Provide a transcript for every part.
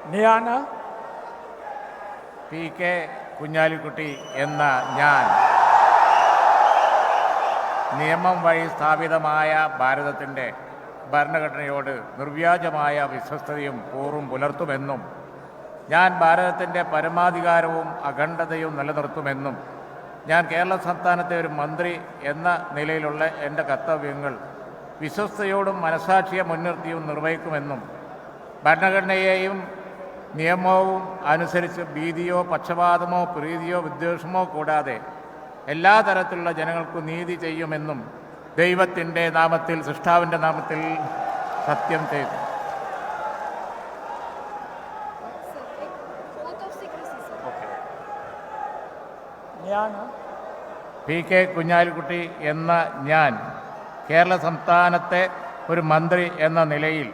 ഞാൻ P K Kunhalikutty എന്ന ഞാൻ നിയമം വഴി സ്ഥാപിതമായ ഭാരതത്തിൻ്റെ ഭരണഘടനയോട് നിർവ്യാജമായ വിശ്വസ്തയും കൂറും പുലർത്തുമെന്നും ഞാൻ ഭാരതത്തിൻ്റെ പരമാധികാരവും അഖണ്ഡതയും നിലനിർത്തുമെന്നും ഞാൻ കേരള സംസ്ഥാനത്തെ ഒരു മന്ത്രി എന്ന നിലയിലുള്ള എൻ്റെ കർത്തവ്യങ്ങൾ വിശ്വസ്തയോടും മനസാക്ഷിയെ മുൻനിർത്തിയും നിർവഹിക്കുമെന്നും ഭരണഘടനയെയും നിയമവും അനുസരിച്ച് ഭീതിയോ പക്ഷപാതമോ പ്രീതിയോ വിദ്വേഷമോ കൂടാതെ എല്ലാ തരത്തിലുള്ള ജനങ്ങൾക്കും നീതി ചെയ്യുമെന്നും ദൈവത്തിൻ്റെ നാമത്തിൽ സൃഷ്ടാവിൻ്റെ നാമത്തിൽ സത്യം ചെയ്തു. ഞാൻ പി കെ കുഞ്ഞാലിക്കുട്ടി എന്ന ഞാൻ കേരള സംസ്ഥാനത്തെ ഒരു മന്ത്രി എന്ന നിലയിൽ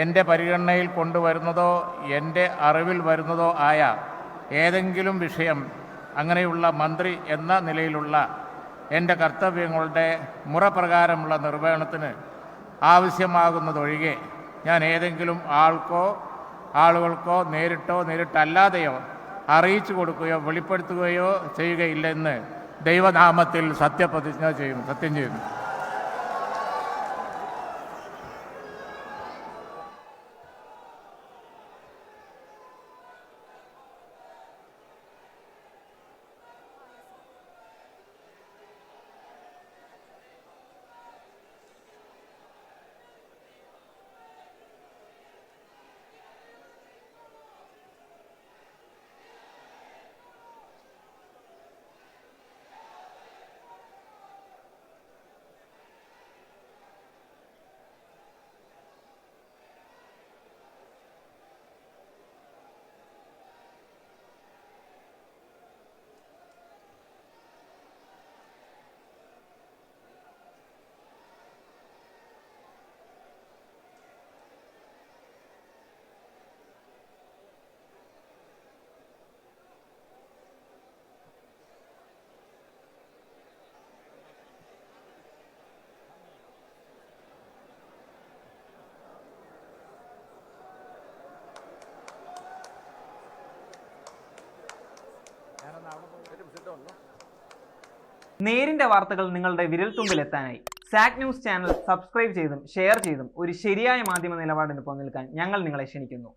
എൻ്റെ പരിഗണനയിൽ കൊണ്ടുവരുന്നതോ എൻ്റെ അറിവിൽ വരുന്നതോ ആയ ഏതെങ്കിലും വിഷയം അങ്ങനെയുള്ള മന്ത്രി എന്ന നിലയിലുള്ള എൻ്റെ കർത്തവ്യങ്ങളുടെ മുറപ്രകാരമുള്ള നിർവഹണത്തിന് ആവശ്യമാകുന്നതൊഴികെ ഞാൻ ഏതെങ്കിലും ആളുകൾക്കോ നേരിട്ടോ നേരിട്ടല്ലാതെയോ അറിയിച്ചു കൊടുക്കുകയോ വെളിപ്പെടുത്തുകയോ ചെയ്യുകയില്ലെന്ന് ദൈവനാമത്തിൽ സത്യം ചെയ്യുന്നു. നേരിന്റെ വാർത്തകൾ നിങ്ങളുടെ വിരൽത്തുമ്പിൽ എത്താനായി സാക് ന്യൂസ് ചാനൽ സബ്സ്ക്രൈബ് ചെയ്തും ഷെയർ ചെയ്തും ഒരു ശരിയായ മാധ്യമ നിലപാടിന് നിൽക്കാൻ ഞങ്ങൾ നിങ്ങളെ ക്ഷണിക്കുന്നു.